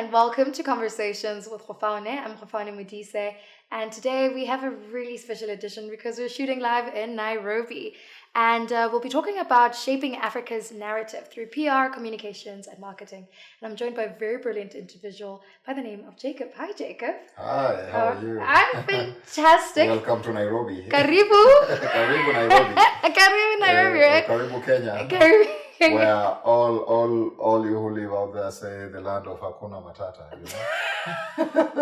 and welcome to Conversations with Khofane. I'm Khofane Modise, and today we have a really special edition because we're shooting live in Nairobi. And we'll be talking about shaping Africa's narrative through PR, communications, and marketing. And I'm joined by a very brilliant individual by the name of Jacob. Hi, Jacob. Hi, how are you? I'm fantastic. Welcome to Nairobi. Karibu. Karibu Nairobi. Karibu Nairobi, right? Karibu Kenya. Karibu. Where all you who live out there say the land of Hakuna Matata,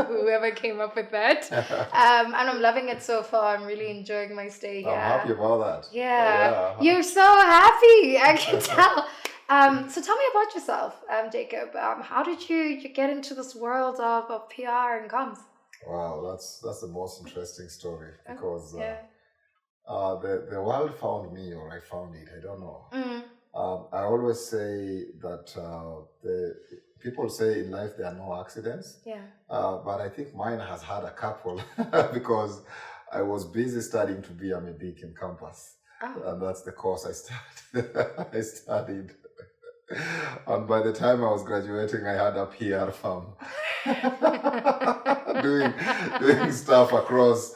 Whoever came up with that. And I'm loving it so far. I'm really enjoying my stay here. I'm happy about that. Yeah. You're so happy. I can tell. So tell me about yourself, Jacob. How did you get into this world of PR and comms? Wow, that's the most interesting story because the world found me or I found it. I don't know. I always say that the people say in life there are no accidents. Yeah. But I think mine has had a couple because I was busy studying to be a medic in campus. Oh. And that's the course I studied. And by the time I was graduating, I had a PR firm doing stuff across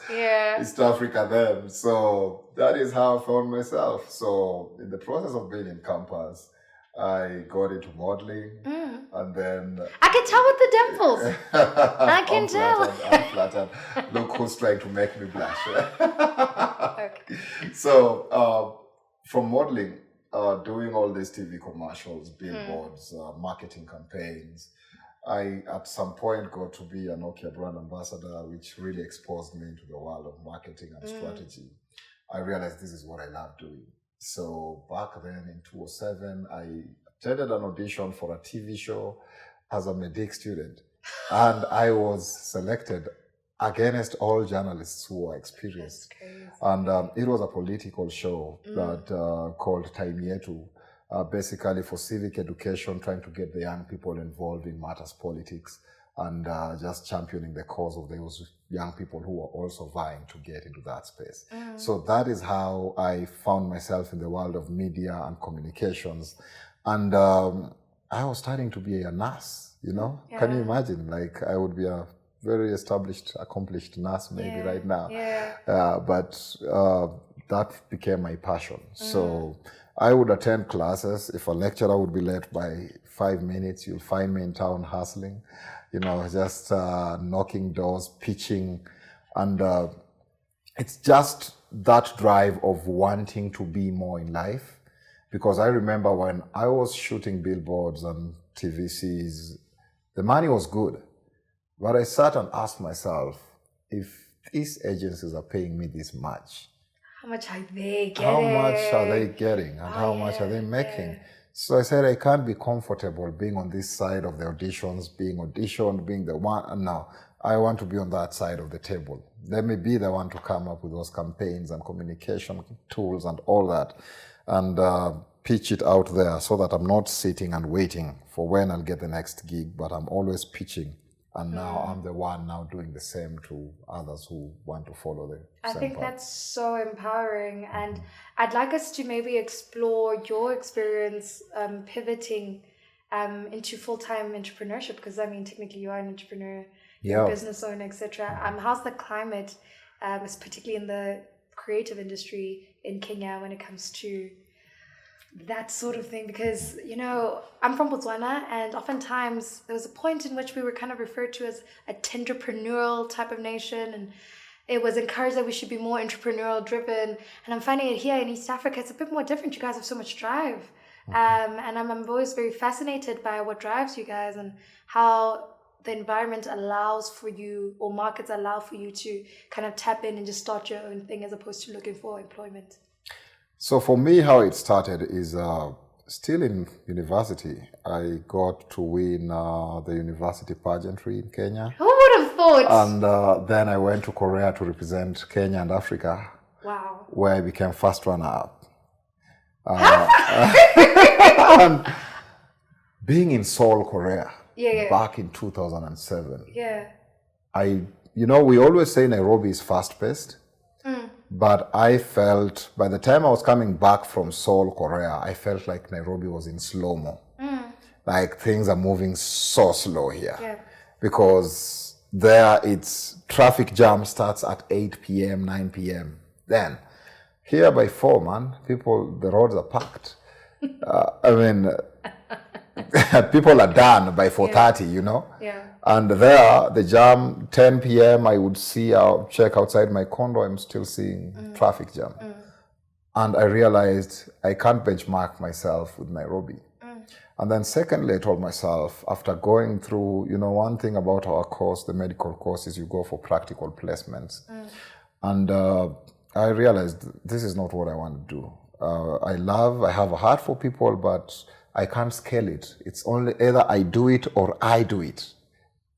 East Africa then. So that is how I found myself. So in the process of being in campus, I got into modeling, and then I can tell with the dimples. I can tell. I'm flattered. Look who's trying to make me blush. Okay. So from modeling, doing all these TV commercials, billboards, marketing campaigns, I at some point got to be a Nokia brand ambassador, which really exposed me into the world of marketing and strategy. I realized this is what I love doing. So back then in 2007, I attended an audition for a TV show as a medic student. And I was selected against all journalists who were experienced. And it was a political show that called Time Yetu, basically for civic education, trying to get the young people involved in matters politics and just championing the cause of those young people who were also vying to get into that space. So that is how I found myself in the world of media and communications. And I was starting to be a nurse, Yeah. Can you imagine? Like I would be a very established, accomplished nurse maybe right now. But that became my passion. So I would attend classes. If a lecturer would be late by 5 minutes, you'll find me in town hustling, just knocking doors, pitching. And it's just that drive of wanting to be more in life. Because I remember when I was shooting billboards and TVCs, the money was good. But I sat and asked myself, if these agencies are paying me this much, how much are they getting? How much are they getting and how much are they making? So I said, I can't be comfortable being on this side of the auditions, being auditioned, being the one. And now I want to be on that side of the table. Let me be the one to come up with those campaigns and communication tools and all that and pitch it out there so that I'm not sitting and waiting for when I'll get the next gig, but I'm always pitching. And now I'm the one now doing the same to others who want to follow the same I think path. that's so empowering. And I'd like us to maybe explore your experience pivoting into full-time entrepreneurship, because technically you are an entrepreneur, you're a business owner, etc. How's the climate, particularly in the creative industry in Kenya when it comes to that sort of thing? Because I'm from Botswana, and oftentimes there was a point in which we were kind of referred to as a tenderpreneurial type of nation, and it was encouraged that we should be more entrepreneurial driven. And I'm finding it here in East Africa, it's a bit more different. You guys have so much drive, and I'm always very fascinated by what drives you guys and how the environment allows for you, or markets allow for you to kind of tap in and just start your own thing as opposed to looking for employment. So for me, how it started is still in university. I got to win the university pageantry in Kenya. Who would have thought? And then I went to Korea to represent Kenya and Africa. Wow. Where I became first runner-up. And being in Seoul, Korea, back in 2007. We always say Nairobi is fast-paced. But I felt, by the time I was coming back from Seoul, Korea, I felt like Nairobi was in slow-mo. Like things are moving so slow here. Yeah. Because there it's traffic jam starts at 8 p.m., 9 p.m. Then here by 4, man, the roads are packed. I mean, people are done by 4:30, you know? Yeah. And there, the jam, 10 p.m., I would see, I'll check outside my condo, I'm still seeing traffic jam. And I realized I can't benchmark myself with Nairobi. And then secondly, I told myself, after going through, one thing about our course, the medical course, is you go for practical placements. And I realized this is not what I want to do. I have a heart for people, but I can't scale it. It's only either I do it or I do it.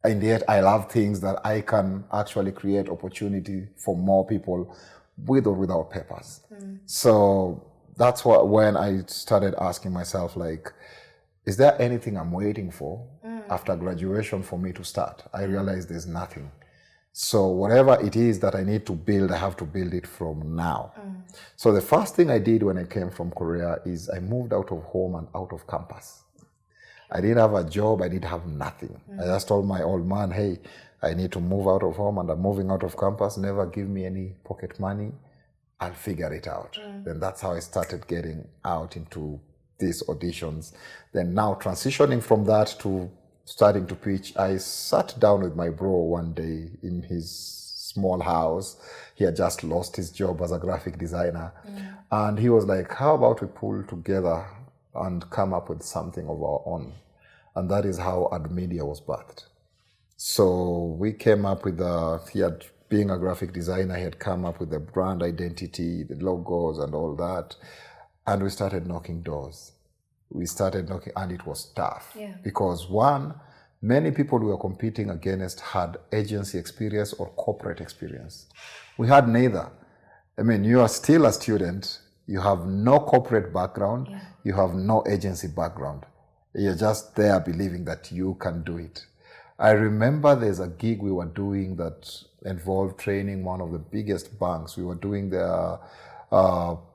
And yet I love things that I can actually create opportunity for more people with or without papers. So that's when I started asking myself, like, is there anything I'm waiting for after graduation for me to start? I realized there's nothing. So whatever it is that I need to build, I have to build it from now. So the first thing I did when I came from Korea is I moved out of home and out of campus. I didn't have a job, I didn't have nothing. I just told my old man, hey, I need to move out of home and I'm moving out of campus, never give me any pocket money, I'll figure it out. Then that's how I started getting out into these auditions. Then now transitioning from that to starting to pitch, I sat down with my bro one day in his small house. He had just lost his job as a graphic designer. And he was like, how about we pull together and come up with something of our own? And that is how Ad Media was birthed. So we came up with being a graphic designer, he had come up with the brand identity, the logos and all that. And we started knocking doors. And it was tough. Because one, many people we were competing against had agency experience or corporate experience. We had neither. I mean, you are still a student, you have no corporate background, you have no agency background. You're just there believing that you can do it. I remember there's a gig we were doing that involved training one of the biggest banks. We were doing their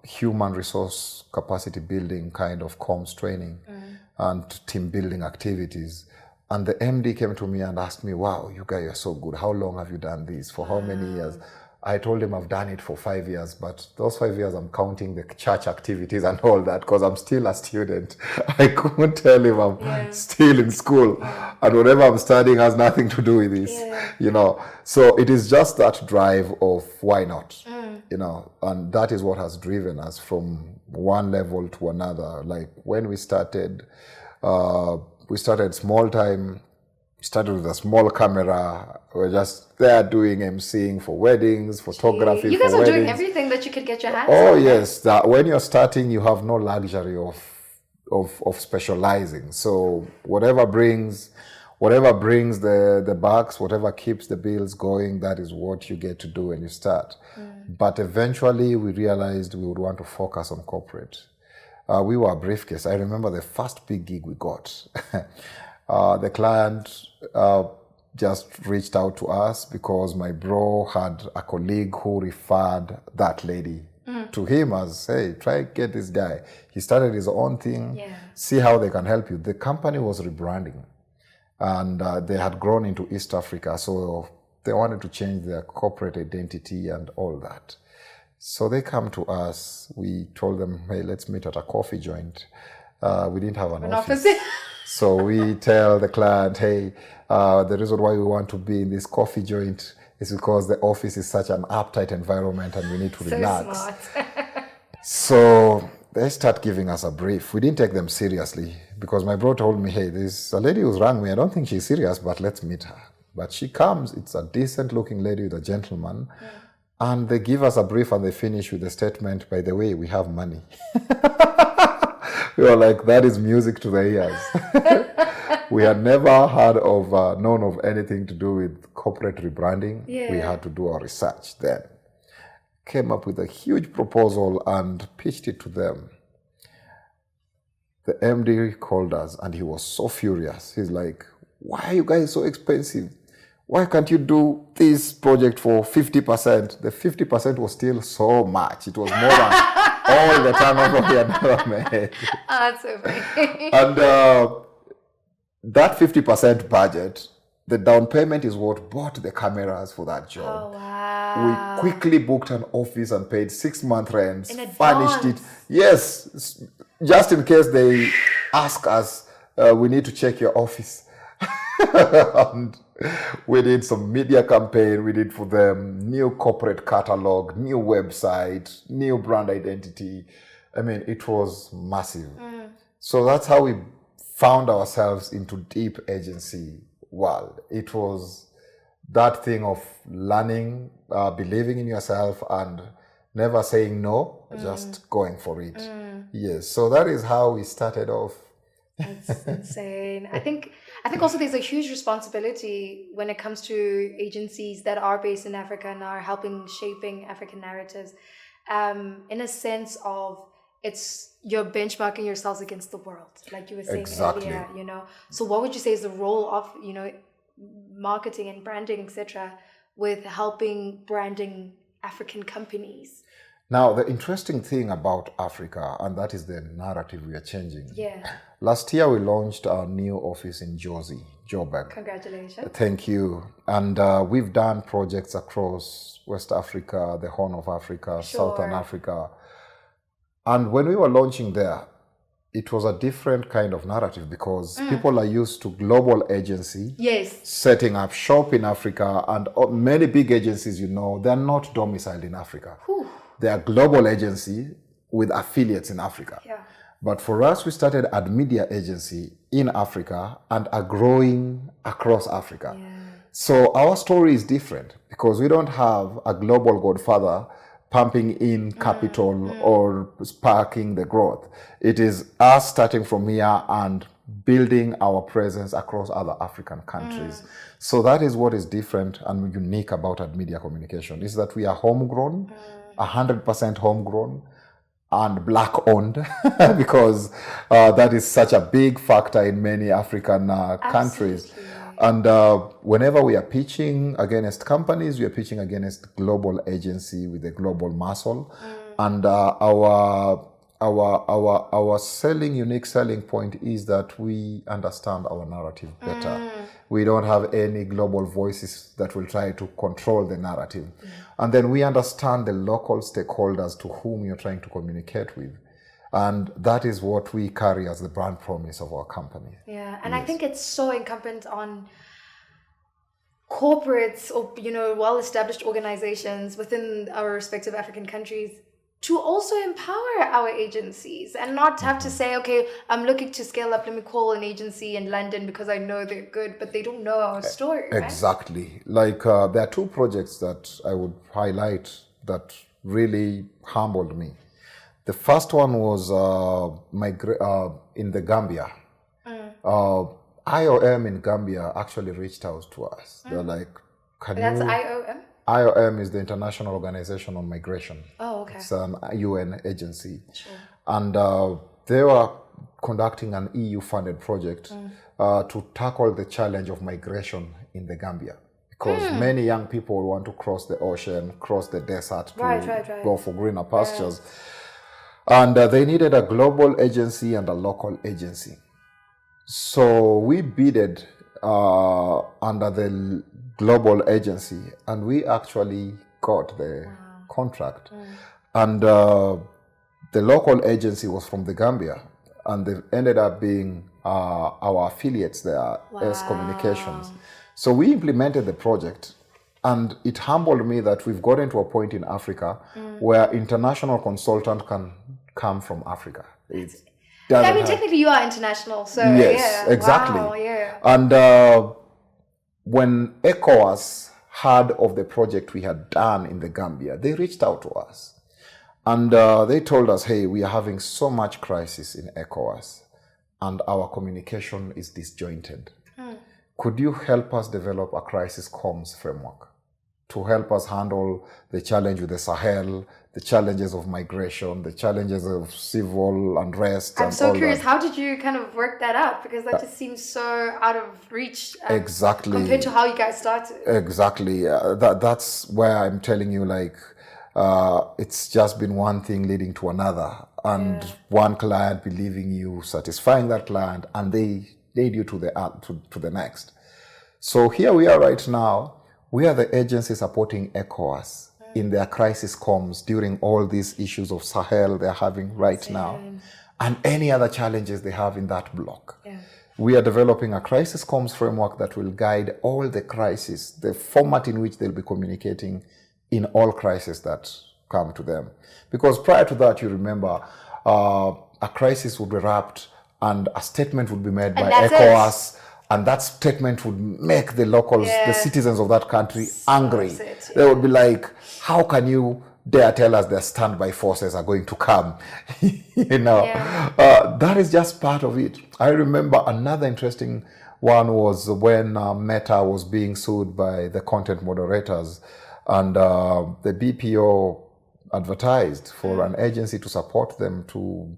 human resource capacity building kind of comms training and team building activities. And the MD came to me and asked me, wow, you guys are so good. How long have you done this? For how many years? I told him I've done it for 5 years, but those 5 years I'm counting the church activities and all that because I'm still a student. I couldn't tell him I'm still in school and whatever I'm studying has nothing to do with this, So it is just that drive of why not, and that is what has driven us from one level to another. Like when we started small time. Started with a small camera. We're just there doing emceeing for weddings, photography. You guys for are weddings. doing everything that you could get your hands on. Oh yes, that when you're starting, you have no luxury of specializing. So whatever brings the bucks, whatever keeps the bills going, that is what you get to do when you start. But eventually, we realized we would want to focus on corporate. We were a briefcase. I remember the first big gig we got. The client just reached out to us because my bro had a colleague who referred that lady to him as, hey, try get this guy. He started his own thing, see how they can help you. The company was rebranding and they had grown into East Africa, so they wanted to change their corporate identity and all that. So they come to us, we told them, hey, let's meet at a coffee joint. We didn't have an office. So we tell the client, hey, the reason why we want to be in this coffee joint is because the office is such an uptight environment and we need to relax. Smart. So they start giving us a brief. We didn't take them seriously because my bro told me, hey, there's a lady who's rang me. I don't think she's serious, but let's meet her. But she comes, it's a decent looking lady with a gentleman. And they give us a brief and they finish with a statement, by the way, we have money. We were like, that is music to the ears. We had never known of anything to do with corporate rebranding. We had to do our research then. Came up with a huge proposal and pitched it to them. The MD called us and he was so furious. He's like, why are you guys so expensive? Why can't you do this project for 50%? The 50% was still so much. It was more than all the turnover we had ever made. That's so funny. And that 50% budget, the down payment is what bought the cameras for that job. Oh, wow. We quickly booked an office and paid 6-month rents, In furnished it. advance. Yes, just in case they ask us, we need to check your office. And we did some media campaign. We did for them new corporate catalog, new website, new brand identity. I mean, it was massive. So that's how we found ourselves into deep agency world. It was that thing of learning, believing in yourself and never saying no, just going for it. Yes, so that is how we started off. That's insane. I think also there's a huge responsibility when it comes to agencies that are based in Africa and are helping shaping African narratives, in a sense of you're benchmarking yourselves against the world, like you were saying earlier, So what would you say is the role of, marketing and branding, etc., with helping branding African companies? Now, the interesting thing about Africa, and that is the narrative we are changing. Yeah. Last year, we launched our new office in Jozi, Joburg. Congratulations. Thank you. And we've done projects across West Africa, the Horn of Africa, Southern Africa. And when we were launching there, it was a different kind of narrative because people are used to global agency, setting up shop in Africa, and many big agencies, they're not domiciled in Africa. Whew. They are global agency with affiliates in Africa. Yeah. But for us, we started a media agency in Africa and are growing across Africa. Yeah. So our story is different because we don't have a global godfather pumping in capital or sparking the growth. It is us starting from here and building our presence across other African countries. So that is what is different and unique about media communication, is that we are homegrown, 100% homegrown and black owned because that is such a big factor in many African countries. And whenever we are pitching against companies, we are pitching against global agency with a global muscle. And our unique selling point is that we understand our narrative better. We don't have any global voices that will try to control the narrative. And then we understand the local stakeholders to whom you're trying to communicate with. And that is what we carry as the brand promise of our company. Yeah, and I think it's so incumbent on corporates or, well-established organizations within our respective African countries to also empower our agencies and not have to say, okay, I'm looking to scale up, let me call an agency in London because I know they're good, but they don't know our story, right? Exactly. Like there are two projects that I would highlight that really humbled me. The first one was in the Gambia. IOM in Gambia actually reached out to us. They're like, That's IOM? IOM is the International Organization on Migration. Oh, okay. It's an UN agency. Sure. And they were conducting an EU-funded project to tackle the challenge of migration in the Gambia. Because many young people want to cross the ocean, cross the desert to go for greener pastures. And they needed a global agency and a local agency. So we bidded under the global agency, and we actually got the contract. And the local agency was from the Gambia, and they ended up being our affiliates there, S Communications. So we implemented the project, and it humbled me that we've gotten to a point in Africa where international consultant can come from Africa. Technically you are international, so yes, exactly. Wow, yeah. And when ECOWAS heard of the project we had done in the Gambia, they reached out to us. And they told us, hey, we are having so much crisis in ECOWAS, and our communication is disjointed. Could you help us develop a crisis comms framework to help us handle the challenge with the Sahel, the challenges of migration, the challenges of civil unrest? I'm so curious, how did you kind of work that out? Because that just seems so out of reach exactly compared to how you guys started. Exactly. That's where I'm telling you, like, it's just been one thing leading to another, and one client believing you, satisfying that client, and they lead you to the next. So here we are right now. We are the agency supporting ECOWAS in their crisis comms during all these issues of Sahel they're having right now, and any other challenges they have in that block. Yeah. We are developing a crisis comms framework that will guide all the crises, the format in which they'll be communicating in all crises that come to them. Because prior to that, you remember, a crisis would be wrapped and a statement would be made by ECOWAS. And that statement would make the locals, the citizens of that country angry. They would be like, how can you dare tell us their standby forces are going to come? That is just part of it. I remember another interesting one was when Meta was being sued by the content moderators, and the BPO advertised for an agency to support them to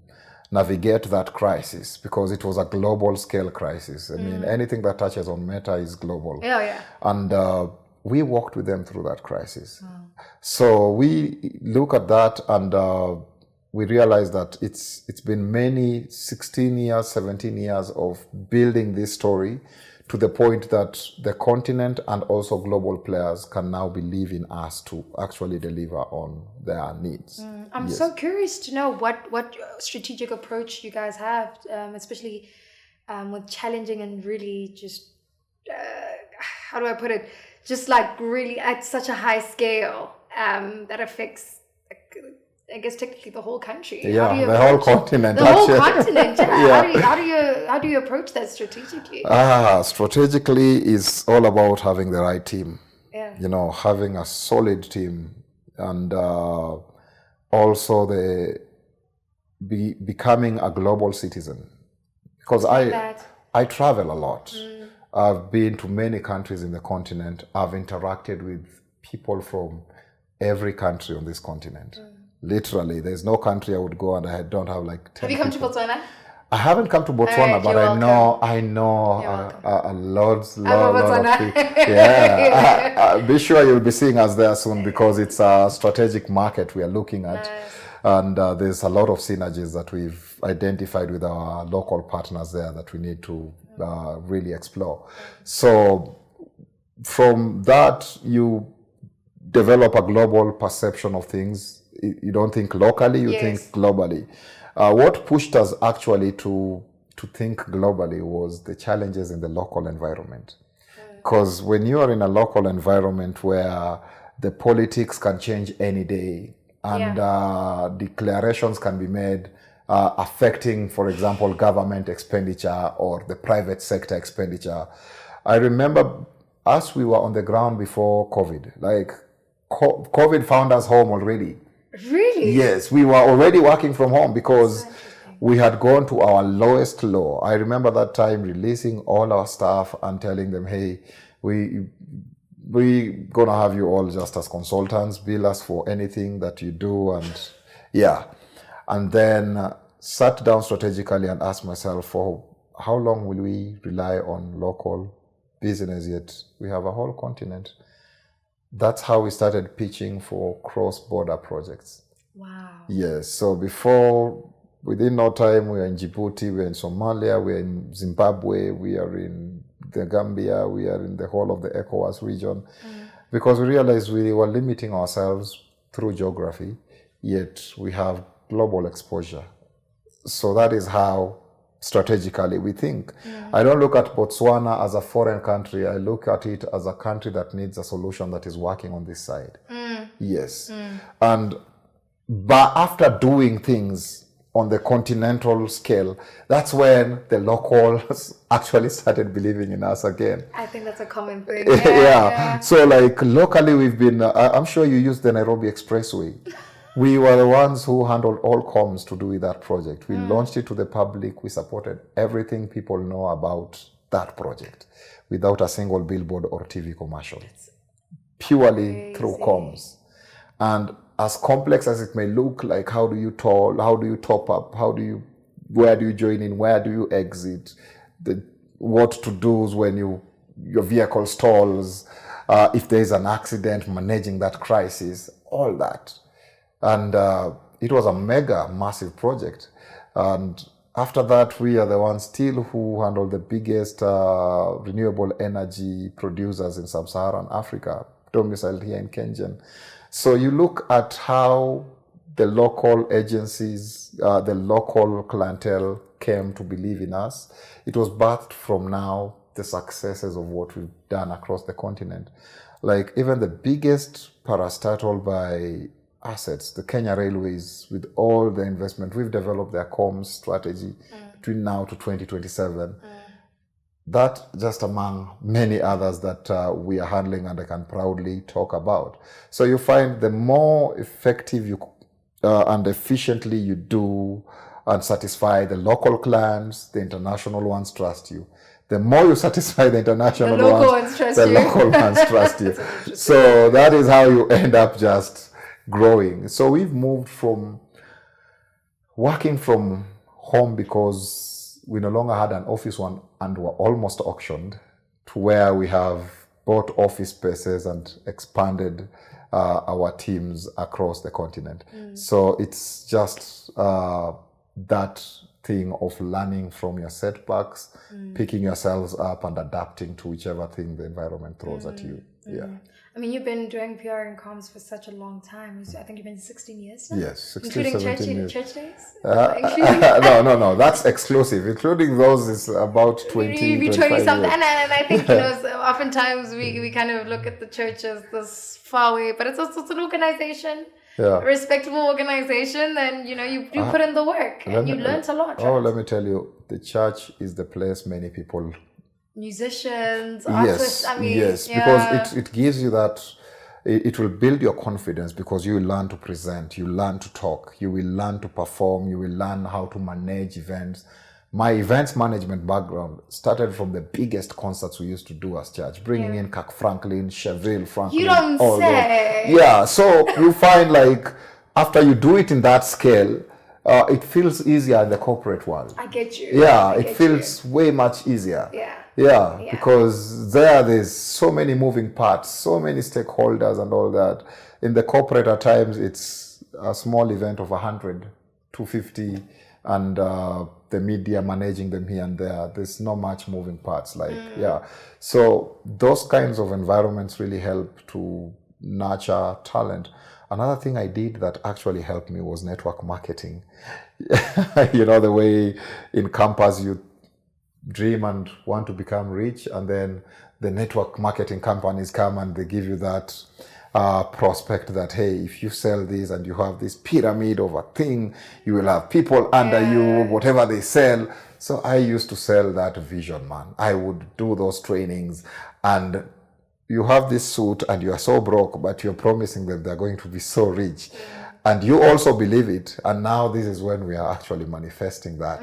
navigate that crisis, because it was a global scale crisis. I mean, anything that touches on Meta is global. And we walked with them through that crisis. So we look at that and we realize that it's been many 16 years, 17 years of building this story to the point that the continent and also global players can now believe in us to actually deliver on their needs. I'm so curious to know what strategic approach you guys have, especially with challenging and really just, how do I put it, just like really at such a high scale that affects, I guess technically the whole country. Yeah, the whole continent. The whole continent. How do you approach that strategically? Strategically is all about having the right team. Having a solid team, and also becoming a global citizen. Because I travel a lot. I've been to many countries in the continent. I've interacted with people from every country on this continent. Literally, there's no country I would go and I don't have like 10 Have you come to Botswana? I haven't come to Botswana, but I know a lot of people. Yeah, be sure you'll be seeing us there soon, because it's a strategic market we are looking at. And there's a lot of synergies that we've identified with our local partners there that we need to really explore. So from that, you develop a global perception of things. You don't think locally, you think globally. What pushed us actually to think globally was the challenges in the local environment. Because when you are in a local environment where the politics can change any day, and declarations can be made affecting, for example, government expenditure or the private sector expenditure. I remember us, we were on the ground before COVID. Like, COVID found us home already. Really? Yes, we were already working from home because we had gone to our lowest low. I remember that time releasing all our staff and telling them, hey, we gonna have you all just as consultants, bill us for anything that you do, and then sat down strategically and asked myself, for how long will we rely on local business, yet we have a whole continent? That's how we started pitching for cross-border projects. Wow. Yes, so within no time, we are in Djibouti, we are in Somalia, we are in Zimbabwe, we are in the Gambia, we are in the whole of the ECOWAS region, because we realized we were limiting ourselves through geography, yet we have global exposure. So that is how strategically we think. I don't look at Botswana as a foreign country. I look at it as a country that needs a solution that is working on this side. Yes. But after doing things on the continental scale, that's when the locals actually started believing in us again. I think that's a common thing. So like locally we've been, I'm sure you used the Nairobi Expressway. We were the ones who handled all comms to do with that project. We launched it to the public. We supported everything people know about that project without a single billboard or TV commercial. That's purely through comms. And as complex as it may look, like how do you top up, where do you join in, where do you exit, what to do when your vehicle stalls, if there is an accident, managing that crisis, all that. And it was a massive project. And after that, we are the ones still who handle the biggest renewable energy producers in sub-Saharan Africa, domiciled here in Kenyan. So you look at how the local agencies, the local clientele came to believe in us. It was birthed from now the successes of what we've done across the continent. Like even the biggest parastatal by assets, the Kenya Railways, with all the investment, we've developed their comms strategy between now to 2027. That just among many others that we are handling and I can proudly talk about. So you find the more effective you and efficiently you do and satisfy the local clients, the international ones trust you. The more you satisfy the international ones, the local ones trust you. So that is how you end up just growing. So we've moved from working from home because we no longer had an office one and were almost auctioned to where we have bought office spaces and expanded our teams across the continent. So it's just that thing of learning from your setbacks, picking yourselves up and adapting to whichever thing the environment throws at you. Yeah. I mean, you've been doing PR and comms for such a long time. I think you've been 16 years now? Yes, 16, including 17 years. Church days? No, that's exclusive. Including those is about 20, you 25 years. Something. And I think, oftentimes we kind of look at the church as this far away, but it's also an organization. A respectable organization, then you put in the work and you learned a lot. Oh, let me tell you, the church is the place many people, musicians, artists. Yes, because it gives you that. It will build your confidence because you will learn to present, you learn to talk, you will learn to perform, you will learn how to manage events. My events management background started from the biggest concerts we used to do as church, bringing in Kirk Franklin, Cheville Franklin. You don't say. Yeah, so you find like after you do it in that scale, it feels easier in the corporate world. I get you. Yeah, it feels way much easier. Yeah, because there's so many moving parts, so many stakeholders and all that. In the corporate at times, it's a small event of 100, 250, and the media managing them here and there. There's not much moving parts. So those kinds of environments really help to nurture talent. Another thing I did that actually helped me was network marketing. The way in campus you dream and want to become rich, and then the network marketing companies come and they give you that prospect that, hey, if you sell this and you have this pyramid of a thing, you will have people under you, whatever they sell. So I used to sell that vision, man. I would do those trainings, and you have this suit and you are so broke, but you're promising them they're going to be so rich. And you also believe it. And now this is when we are actually manifesting that.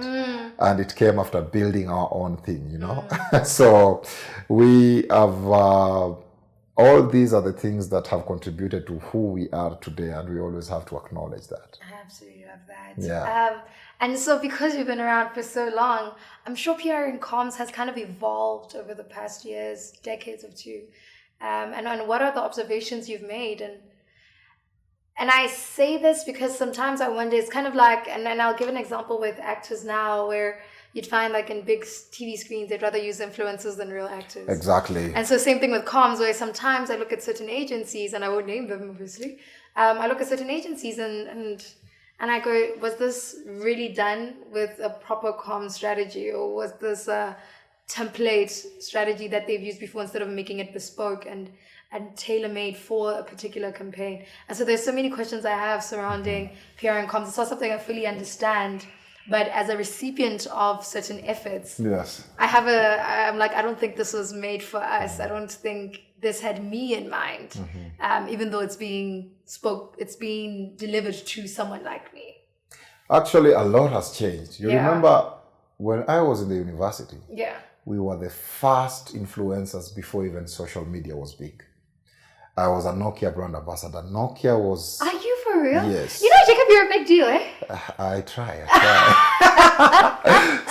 And it came after building our own thing, So we have... all these are the things that have contributed to who we are today, and we always have to acknowledge that. I absolutely love that. Yeah. And so because you've been around for so long, I'm sure PR and comms has kind of evolved over the past years, decades or two. And what are the observations you've made? And I say this because sometimes I wonder, it's kind of like, and I'll give an example with actors now where you'd find like in big TV screens, they'd rather use influencers than real actors. Exactly. And so same thing with comms, where sometimes I look at certain agencies, and I won't name them obviously. I look at certain agencies and I go, was this really done with a proper comms strategy, or was this a template strategy that they've used before instead of making it bespoke and tailor-made for a particular campaign? And so there's so many questions I have surrounding PR and comms. It's not something I fully understand. But as a recipient of certain efforts, I'm like, I don't think this was made for us. I don't think this had me in mind, even though it's being delivered to someone like me. Actually, a lot has changed. You remember when I was in the university, we were the first influencers before even social media was big. I was a Nokia brand ambassador. Nokia was... Are you for real? Yes. Jacob, you're a big deal, eh? I try.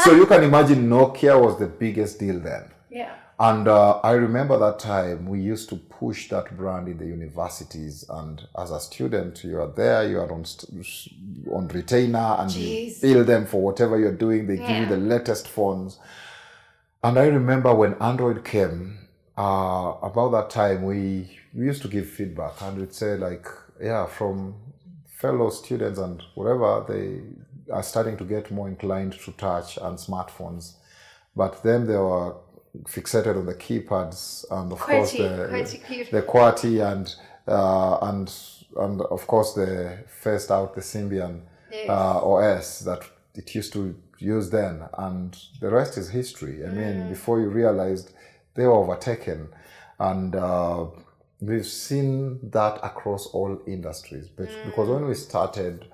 So you can imagine Nokia was the biggest deal then. Yeah. And I remember that time we used to push that brand in the universities. And as a student, you are there, you are on retainer, and you bill them for whatever you're doing. They give you the latest phones. And I remember when Android came, about that time, we used to give feedback, and we'd say like, from fellow students and whatever, they are starting to get more inclined to touch and smartphones. But then they were fixated on the keypads and of course the QWERTY and of course they phased out the Symbian OS that it used to use then, and the rest is history. I mean, before you realized, they were overtaken, and we've seen that across all industries. But because when we started,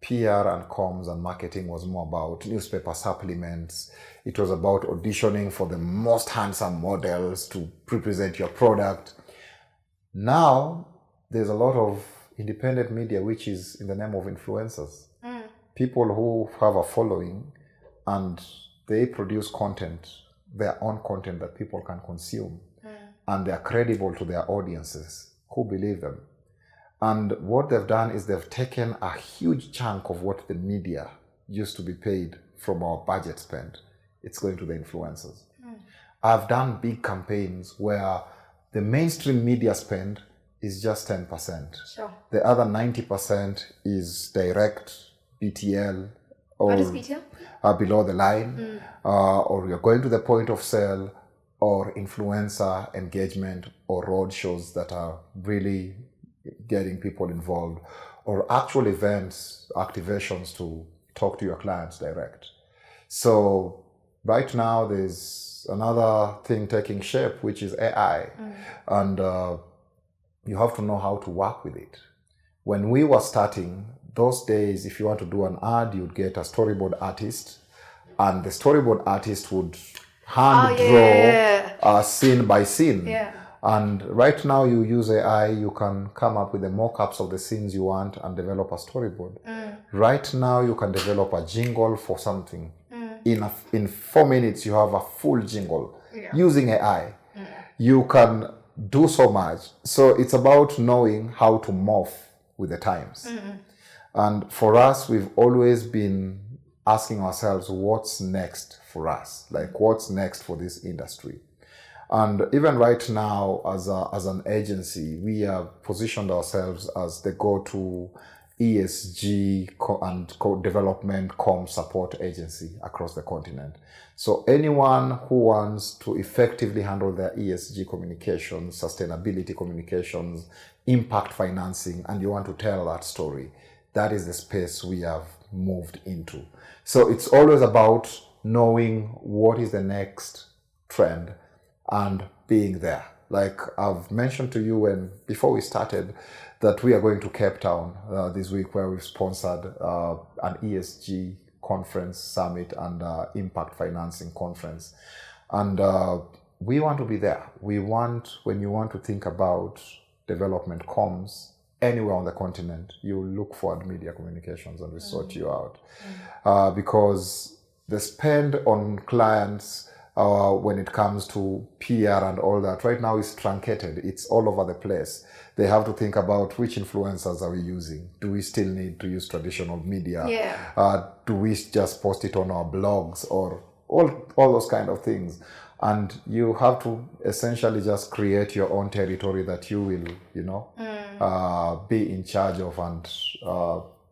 PR and comms and marketing was more about newspaper supplements. It was about auditioning for the most handsome models to represent your product. Now, there's a lot of independent media, which is in the name of influencers. People who have a following and they produce content, their own content that people can consume. And they're credible to their audiences who believe them. And what they've done is they've taken a huge chunk of what the media used to be paid from our budget spend. It's going to the influencers. I've done big campaigns where the mainstream media spend is just 10%. Sure. The other 90% is direct, BTL. Or, what is BTL? Below the line. Or you're going to the point of sale, or influencer engagement, or road shows that are really getting people involved, or actual events, activations to talk to your clients direct. So right now there's another thing taking shape, which is AI. And you have to know how to work with it. When we were starting, those days, if you want to do an ad, you'd get a storyboard artist, and the storyboard artist would hand draw scene by scene. And right now you use AI, you can come up with the mock-ups of the scenes you want and develop a storyboard. Right now you can develop a jingle for something. In 4 minutes you have a full jingle using AI. You can do so much. So it's about knowing how to morph with the times. And for us, we've always been asking ourselves, what's next for us? Like, what's next for this industry? And even right now, as an agency, we have positioned ourselves as the go-to ESG and development support agency across the continent. So anyone who wants to effectively handle their ESG communications, sustainability communications, impact financing, and you want to tell that story, that is the space we have moved into. So it's always about knowing what is the next trend and being there. Like I've mentioned to you before we started that we are going to Cape Town this week, where we've sponsored an ESG conference summit and impact financing conference. And we want to be there. When you want to think about development comms anywhere on the continent, you look for media communications and we sort you out. Because the spend on clients when it comes to PR and all that, right now is truncated. It's all over the place. They have to think about which influencers are we using. Do we still need to use traditional media? Do we just post it on our blogs or all those kind of things? And you have to essentially just create your own territory that you will, be in charge of and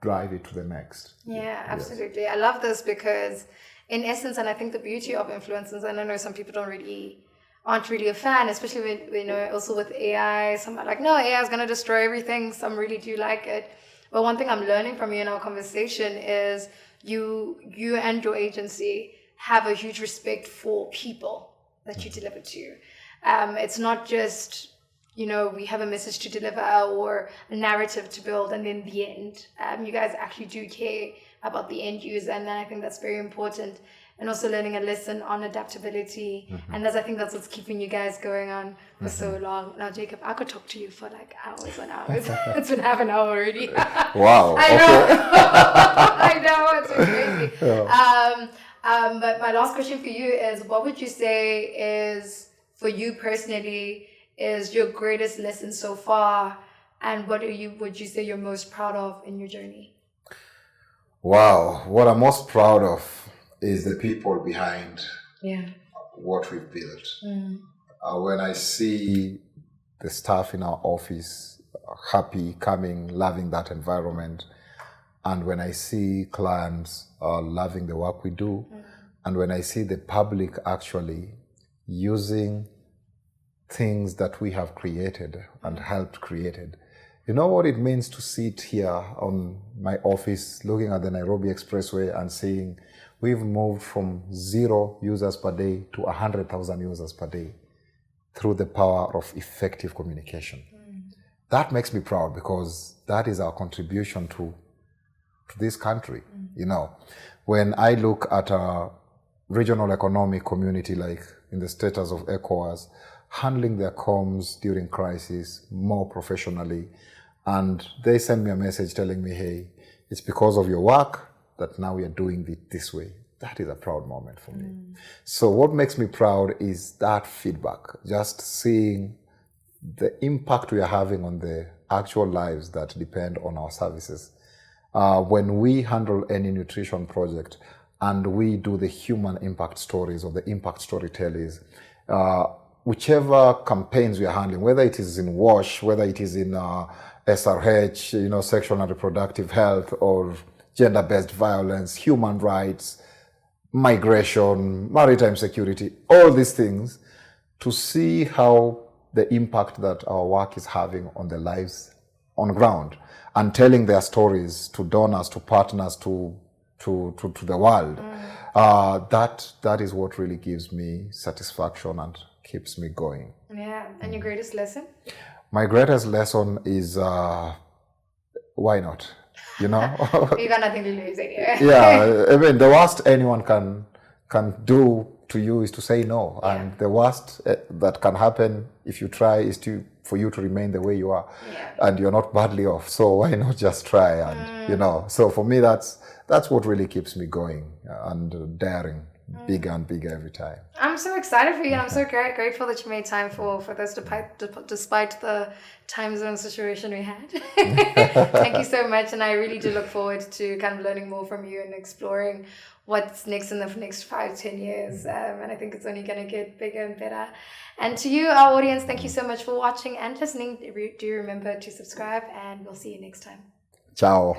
drive it to the next. Yeah, absolutely. Yes. I love this because in essence, and I think the beauty of influencers, and I know some people aren't really a fan, especially when, also with AI, some are like, no, AI is going to destroy everything. Some really do like it. But one thing I'm learning from you in our conversation is you and your agency have a huge respect for people that you deliver to. It's not just, we have a message to deliver or a narrative to build, and in the end, you guys actually do care about the end user, and I think that's very important. And also learning a lesson on adaptability, and I think that's what's keeping you guys going on for so long. Now, Jacob, I could talk to you for like hours and hours. It's been half an hour already. Wow. I know. I know, it's been crazy. But my last question for you is, what would you say is for you personally is your greatest lesson so far, and what would you say you're most proud of in your journey? Wow, what I'm most proud of is the people behind what we've built. When I see the staff in our office happy, coming, loving that environment, and when I see clients loving the work we do, and when I see the public actually using things that we have created and helped created, you know what it means to sit here on my office looking at the Nairobi Expressway and seeing we've moved from 0 users per day to 100,000 users per day through the power of effective communication. That makes me proud, because that is our contribution to this country. You know, when I look at a regional economic community like in the status of ECOWAS, handling their comms during crisis more professionally, and they send me a message telling me, hey, it's because of your work that now we are doing it this way. That is a proud moment for me. So what makes me proud is that feedback, just seeing the impact we are having on the actual lives that depend on our services. When we handle any nutrition project and we do the human impact stories or the impact storytellers, whichever campaigns we are handling, whether it is in WASH, whether it is in SRH, you know, sexual and reproductive health, or gender-based violence, human rights, migration, maritime security, all these things, to see how the impact that our work is having on their lives on ground, and telling their stories to donors, to partners, to the world. That is what really gives me satisfaction and keeps me going. Yeah. And your greatest lesson? My greatest lesson is why not? You know? You got nothing to lose anyway. Yeah, I mean, the worst anyone can do to you is to say no. And the worst that can happen if you try is for you to remain the way you are. And you're not badly off. So why not just try? And, you know, so for me, that's what really keeps me going and daring. Bigger and bigger every time. I'm so excited for you, and I'm so grateful that you made time for this, despite the time zone situation we had. Thank you so much, and I really do look forward to kind of learning more from you and exploring what's next in the next 5-10 years. And I think it's only going to get bigger and better. And to you, our audience, thank you so much for watching and listening. Do remember to subscribe, and we'll see you next time. Ciao.